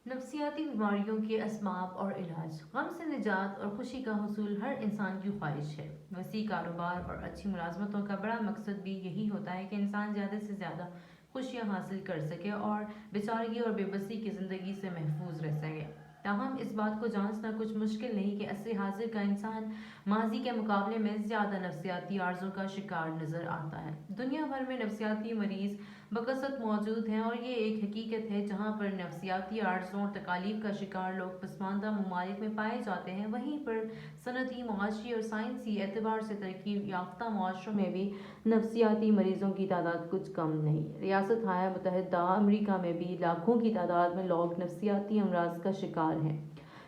نفسیاتی بیماریوں کے اسباب اور علاج۔ غم سے نجات اور خوشی کا حصول ہر انسان کی خواہش ہے۔ وسیع کاروبار اور اچھی ملازمتوں کا بڑا مقصد بھی یہی ہوتا ہے کہ انسان زیادہ سے زیادہ خوشیاں حاصل کر سکے اور بیچارگی اور بے بسی کی زندگی سے محفوظ رہ سکے۔ تاہم اس بات کو جانچنا کچھ مشکل نہیں کہ عصر حاضر کا انسان ماضی کے مقابلے میں زیادہ نفسیاتی عارضوں کا شکار نظر آتا ہے۔ دنیا بھر میں نفسیاتی مریض بکثرت موجود ہیں، اور یہ ایک حقیقت ہے جہاں پر نفسیاتی عارضوں اور تکالیف کا شکار لوگ پسماندہ ممالک میں پائے جاتے ہیں، وہیں پر صنعتی، معاشی اور سائنسی اعتبار سے ترقی یافتہ معاشروں میں بھی نفسیاتی مریضوں کی تعداد کچھ کم نہیں۔ ریاستہائے متحدہ امریکہ میں بھی لاکھوں کی تعداد میں لوگ نفسیاتی امراض کا شکار ہیں۔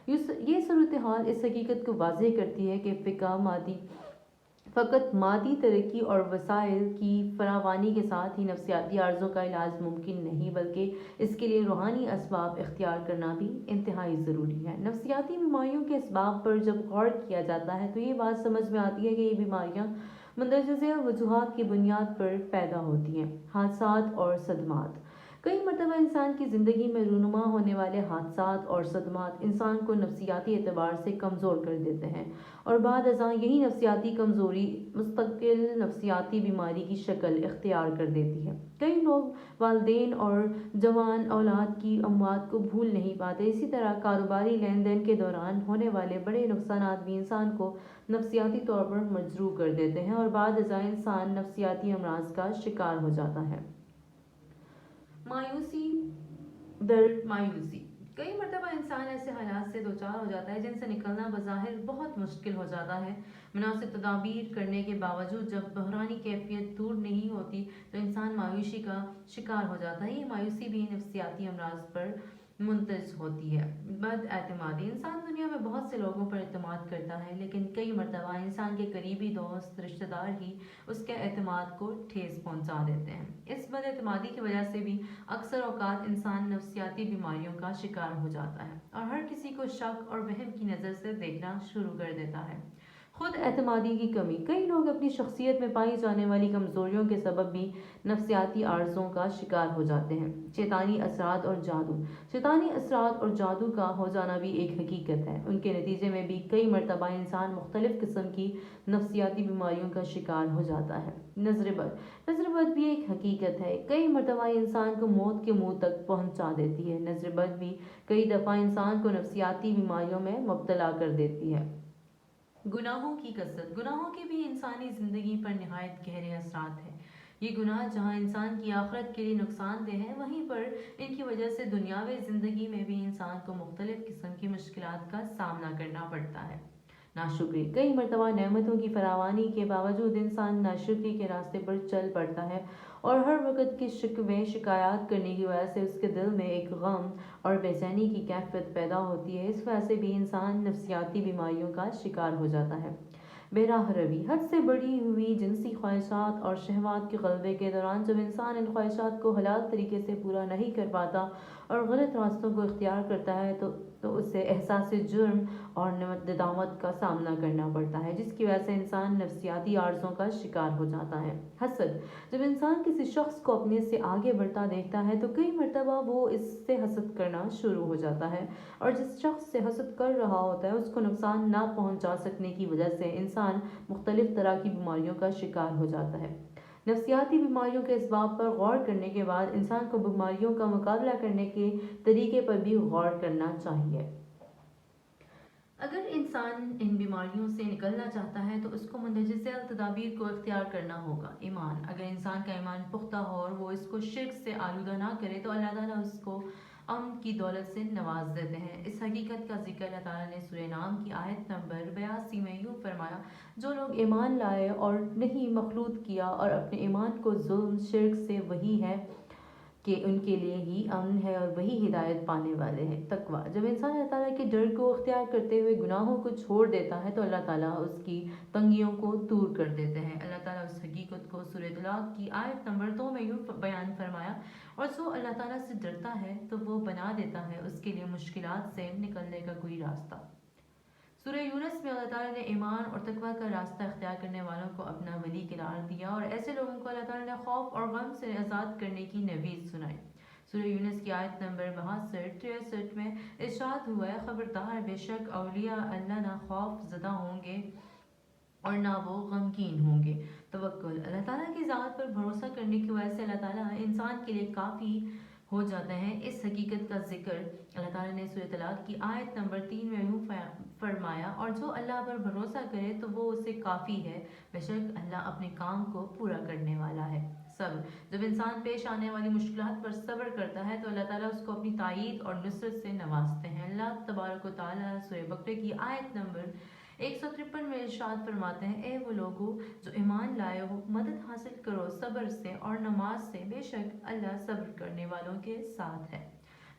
یہ صورتحال اس حقیقت کو واضح کرتی ہے کہ فقط مادی ترقی اور وسائل کی فراوانی کے ساتھ ہی نفسیاتی عارضوں کا علاج ممکن نہیں، بلکہ اس کے لیے روحانی اسباب اختیار کرنا بھی انتہائی ضروری ہے۔ نفسیاتی بیماریوں کے اسباب پر جب غور کیا جاتا ہے تو یہ بات سمجھ میں آتی ہے کہ یہ بیماریاں مندرجہ وجوہات کی بنیاد پر پیدا ہوتی ہیں۔ حادثات اور صدمات۔ کئی مرتبہ انسان کی زندگی میں رونما ہونے والے حادثات اور صدمات انسان کو نفسیاتی اعتبار سے کمزور کر دیتے ہیں، اور بعد ازاں یہی نفسیاتی کمزوری مستقل نفسیاتی بیماری کی شکل اختیار کر دیتی ہے۔ کئی لوگ والدین اور جوان اولاد کی اموات کو بھول نہیں پاتے۔ اسی طرح کاروباری لین دین کے دوران ہونے والے بڑے نقصانات بھی انسان کو نفسیاتی طور پر مجروح کر دیتے ہیں، اور بعد ازاں انسان نفسیاتی امراض کا شکار ہو جاتا ہے۔ مایوسی در مایوسی۔ کئی مرتبہ انسان ایسے حالات سے دوچار ہو جاتا ہے جن سے نکلنا بظاہر بہت مشکل ہو جاتا ہے۔ مناسب تدابیر کرنے کے باوجود جب بحرانی کیفیت دور نہیں ہوتی تو انسان مایوسی کا شکار ہو جاتا ہے۔ یہ مایوسی بھی نفسیاتی امراض پر منتج ہوتی ہے۔ بد اعتمادی۔ انسان دنیا میں بہت سے لوگوں پر اعتماد کرتا ہے، لیکن کئی مرتبہ انسان کے قریبی دوست، رشتہ دار ہی اس کے اعتماد کو ٹھیس پہنچا دیتے ہیں۔ اس بد اعتمادی کی وجہ سے بھی اکثر اوقات انسان نفسیاتی بیماریوں کا شکار ہو جاتا ہے اور ہر کسی کو شک اور وہم کی نظر سے دیکھنا شروع کر دیتا ہے۔ خود اعتمادی کی کمی۔ کئی لوگ اپنی شخصیت میں پائی جانے والی کمزوریوں کے سبب بھی نفسیاتی عارضوں کا شکار ہو جاتے ہیں۔ شیطانی اثرات اور جادو۔ شیطانی اثرات اور جادو کا ہو جانا بھی ایک حقیقت ہے۔ ان کے نتیجے میں بھی کئی مرتبہ انسان مختلف قسم کی نفسیاتی بیماریوں کا شکار ہو جاتا ہے۔ نظر بد۔ نظر بد بھی ایک حقیقت ہے۔ کئی مرتبہ انسان کو موت کے منہ تک پہنچا دیتی ہے۔ نظر بد بھی کئی دفعہ انسان کو نفسیاتی بیماریوں میں مبتلا کر دیتی ہے۔ گناہوں کی کثرت۔ گناہوں کے بھی انسانی زندگی پر نہایت گہرے اثرات ہیں۔ یہ گناہ جہاں انسان کی آخرت کے لیے نقصان دہ ہیں، وہیں پر ان کی وجہ سے دنیاوی زندگی میں بھی انسان کو مختلف قسم کی مشکلات کا سامنا کرنا پڑتا ہے۔ ناشکری۔ کئی مرتبہ نعمتوں کی فراوانی کے باوجود انسان ناشکری کے راستے پر چل پڑتا ہے، اور ہر وقت کی شکوے شکایات کرنے کی وجہ سے اس کے دل میں ایک غم اور بے چینی کی کیفیت پیدا ہوتی ہے۔ اس وجہ سے بھی انسان نفسیاتی بیماریوں کا شکار ہو جاتا ہے۔ بے راہ روی۔ حد سے بڑھی ہوئی جنسی خواہشات اور شہوات کے غلبے کے دوران جب انسان ان خواہشات کو حلال طریقے سے پورا نہیں کر پاتا اور غلط راستوں کو اختیار کرتا ہے تو اسے احساس جرم اور ندامت کا سامنا کرنا پڑتا ہے، جس کی وجہ سے انسان نفسیاتی عارضوں کا شکار ہو جاتا ہے۔ حسد۔ جب انسان کسی شخص کو اپنے سے آگے بڑھتا دیکھتا ہے تو کئی مرتبہ وہ اس سے حسد کرنا شروع ہو جاتا ہے، اور جس شخص سے حسد کر رہا ہوتا ہے اس کو نقصان نہ پہنچا سکنے کی وجہ سے انسان مختلف طرح کی بیماریوں کا شکار ہو جاتا ہے۔ نفسیاتی بیماریوں کے اسباب پر غور کرنے کے بعد انسان کو بیماریوں کا مقابلہ کرنے کے طریقے پر بھی غور کرنا چاہیے۔ اگر انسان ان بیماریوں سے نکلنا چاہتا ہے تو اس کو مندرجہ ذیل تدابیر کو اختیار کرنا ہوگا۔ ایمان۔ اگر انسان کا ایمان پختہ ہو اور وہ اس کو شرک سے آلودہ نہ کرے تو اللہ تعالیٰ اس کو امن کی دولت سے نواز دیتے ہیں۔ اس حقیقت کا ذکر اللہ تعالیٰ نے سورہ نام کی آیت نمبر 82 میں یوں فرمایا: جو لوگ ایمان لائے اور نہیں مخلوط کیا اور اپنے ایمان کو ظلم شرک سے، وہی ہے کہ ان کے لیے ہی امن ہے اور وہی ہدایت پانے والے ہیں۔ تقویٰ۔ جب انسان اللہ تعالیٰ کے ڈر کو اختیار کرتے ہوئے گناہوں کو چھوڑ دیتا ہے تو اللہ تعالیٰ اس کی تنگیوں کو دور کر دیتے ہیں۔ اللہ تعالیٰ اس حقیقت کو سورہ طلاق کی آیت نمبر 2 میں یوں بیان فرمایا: اور جو اللہ تعالیٰ سے ڈرتا ہے تو وہ بنا دیتا ہے اس کے لیے مشکلات سے نکلنے کا کوئی راستہ۔ سورہ یونس میں اللہ تعالیٰ نے ایمان اور تقویٰ کا راستہ اختیار کرنے والوں کو اپنا ولی قرار دیا، اور ایسے لوگوں کو اللہ تعالیٰ نے خوف اور غم سے آزاد کرنے کی نوید سنائی۔ سورہ یونس کی آیت نمبر 62-63 میں ارشاد ہوا ہے، خبردار بے شک اولیاء اللہ نہ خوف زدہ ہوں گے اور نہ وہ غمگین ہوں گے۔ توکل، اللہ تعالیٰ کی ذات پر بھروسہ کرنے کی وجہ سے اللہ تعالیٰ انسان کے لیے کافی ہو جاتا ہے۔ اس حقیقت کا ذکر اللہ تعالیٰ نے سورہ طلاق کی آیت نمبر 3 میں یوں فرمایا، اور جو اللہ پر بھروسہ کرے تو وہ اسے کافی ہے، بے شک اللہ اپنے کام کو پورا کرنے والا ہے۔ صبر، جب انسان پیش آنے والی مشکلات پر صبر کرتا ہے تو اللہ تعالیٰ اس کو اپنی تائید اور نصرت سے نوازتے ہیں۔ اللہ تبارک و تعالیٰ سورہ بقرہ کی آیت نمبر 153 میں ارشاد فرماتے ہیں، اے وہ لوگو جو ایمان لائے ہو، مدد حاصل کرو صبر سے اور نماز سے، بے شک اللہ صبر کرنے والوں کے ساتھ ہے۔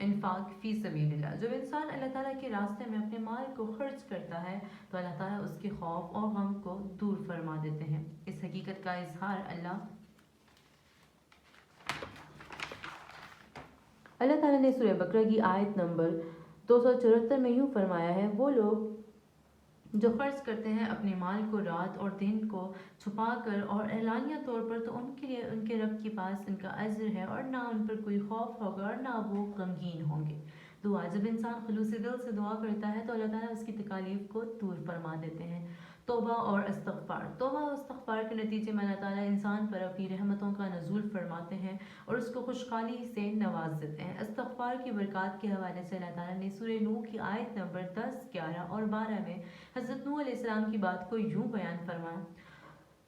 انفاق فی سبیل اللہ، جب انسان اللہ تعالیٰ کے راستے میں اپنے مال کو خرچ کرتا ہے تو اللہ تعالیٰ اس کے خوف اور غم کو دور فرما دیتے ہیں۔ اس حقیقت کا اظہار اللہ تعالیٰ نے سورہ بقرہ کی آیت نمبر 274 میں یوں فرمایا ہے، وہ لوگ جو خرچ کرتے ہیں اپنے مال کو رات اور دن کو چھپا کر اور اعلانیہ طور پر، تو ان کے لیے ان کے رب کے پاس ان کا اجر ہے اور نہ ان پر کوئی خوف ہوگا اور نہ وہ غمگین ہوں گے۔ دعا، جب انسان خلوص دل سے دعا کرتا ہے تو اللہ تعالیٰ اس کی تکالیف کو دور فرما دیتے ہیں۔ توبہ اور استغفار، توبہ اور استغفار کے نتیجے میں اللہ تعالیٰ انسان پر اپنی رحمتوں کا نزول فرماتے ہیں اور اس کو خوشحالی سے نواز دیتے ہیں۔ استغفار کی برکات کے حوالے سے اللہ تعالیٰ نے سورہ نوح کی آیت نمبر 10، 11 اور 12 میں حضرت نوح علیہ السلام کی بات کو یوں بیان فرمایا،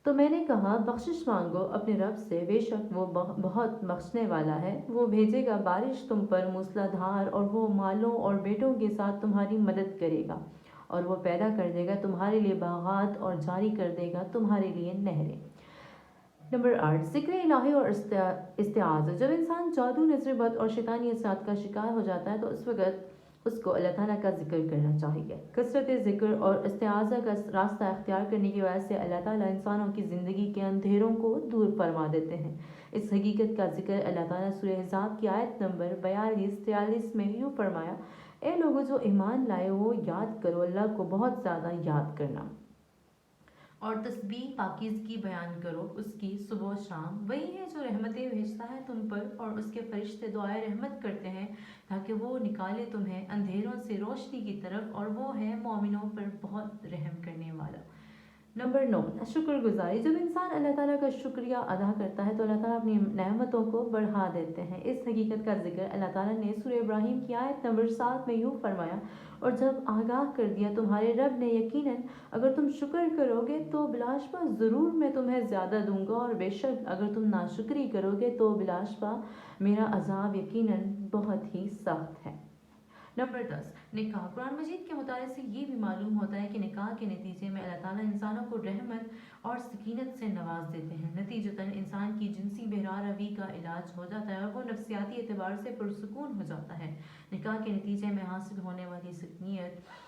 تو میں نے کہا بخشش مانگو اپنے رب سے، بے شک وہ بہت بخشنے والا ہے، وہ بھیجے گا بارش تم پر موسلا دھار، اور وہ مالوں اور بیٹوں کے ساتھ تمہاری مدد کرے گا، اور وہ پیدا کر دے گا تمہارے لیے باغات اور جاری کر دے گا تمہارے لیے نہریں۔ نمبر 8، ذکر الہی اور استعاذہ، جب انسان جادو، نظر بد اور شیطانی اثرات کا شکار ہو جاتا ہے تو اس وقت اس کو اللہ تعالیٰ کا ذکر کرنا چاہیے۔ کثرت ذکر اور استعاذہ کا راستہ اختیار کرنے کی وجہ سے اللہ تعالیٰ انسانوں کی زندگی کے اندھیروں کو دور فرما دیتے ہیں۔ اس حقیقت کا ذکر اللہ تعالیٰ سورہ احزاب کی آیت نمبر 42-43 میں یوں فرمایا، اے لوگوں جو ایمان لائے ہو، یاد کرو اللہ کو بہت زیادہ یاد کرنا، اور تسبیح پاکیزگی بیان کرو اس کی صبح و شام، وہی ہے جو رحمتیں بھیجتا ہے تم پر، اور اس کے فرشتے دعائے رحمت کرتے ہیں تاکہ وہ نکالے تمہیں اندھیروں سے روشنی کی طرف، اور وہ ہے مومنوں پر بہت رحم کرنے والا۔ نمبر 9، شکر گزاری، جب انسان اللہ تعالیٰ کا شکریہ ادا کرتا ہے تو اللہ تعالیٰ اپنی نعمتوں کو بڑھا دیتے ہیں۔ اس حقیقت کا ذکر اللہ تعالیٰ نے سورہ ابراہیم کی آیت نمبر 7 میں یوں فرمایا، اور جب آگاہ کر دیا تمہارے رب نے، یقیناً اگر تم شکر کرو گے تو بلاشبہ ضرور میں تمہیں زیادہ دوں گا، اور بے شک اگر تم ناشکری کرو گے تو بلاشبہ میرا عذاب یقیناً بہت ہی سخت ہے۔ نمبر 10، نکاح، قرآن مجید کے مطالعے سے یہ بھی معلوم ہوتا ہے کہ نکاح کے نتیجے میں اللہ تعالیٰ انسانوں کو رحمت اور سکینت سے نواز دیتے ہیں۔ نتیجتاً انسان کی جنسی بہرا روی کا علاج ہو جاتا ہے اور وہ نفسیاتی اعتبار سے پرسکون ہو جاتا ہے۔ نکاح کے نتیجے میں حاصل ہونے والی سکینت،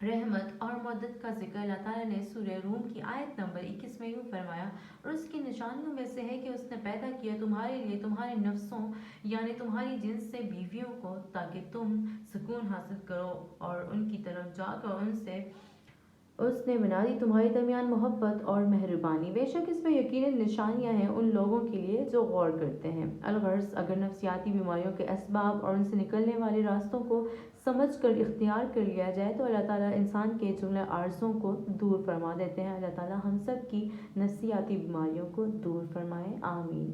رحمت اور مدد کا ذکر اللہ تعالیٰ نے سورہ روم کی آیت نمبر 21 میں یوں فرمایا، اور اس کی نشانیوں میں سے ہے کہ اس نے پیدا کیا تمہارے لیے تمہارے نفسوں یعنی تمہاری جنس سے بیویوں کو، تاکہ تم سکون حاصل کرو اور ان کی طرف جا کر ان سے اس نے بنا دی تمہارے درمیان محبت اور مہربانی۔ بے شک اس میں یقیناً نشانیاں ہیں ان لوگوں کے لیے جو غور کرتے ہیں۔ الغرض، اگر نفسیاتی بیماریوں کے اسباب اور ان سے نکلنے والے راستوں کو سمجھ کر اختیار کر لیا جائے تو اللہ تعالیٰ انسان کے جملہ عارضوں کو دور فرما دیتے ہیں۔ اللہ تعالیٰ ہم سب کی نفسیاتی بیماریوں کو دور فرمائے، آمین۔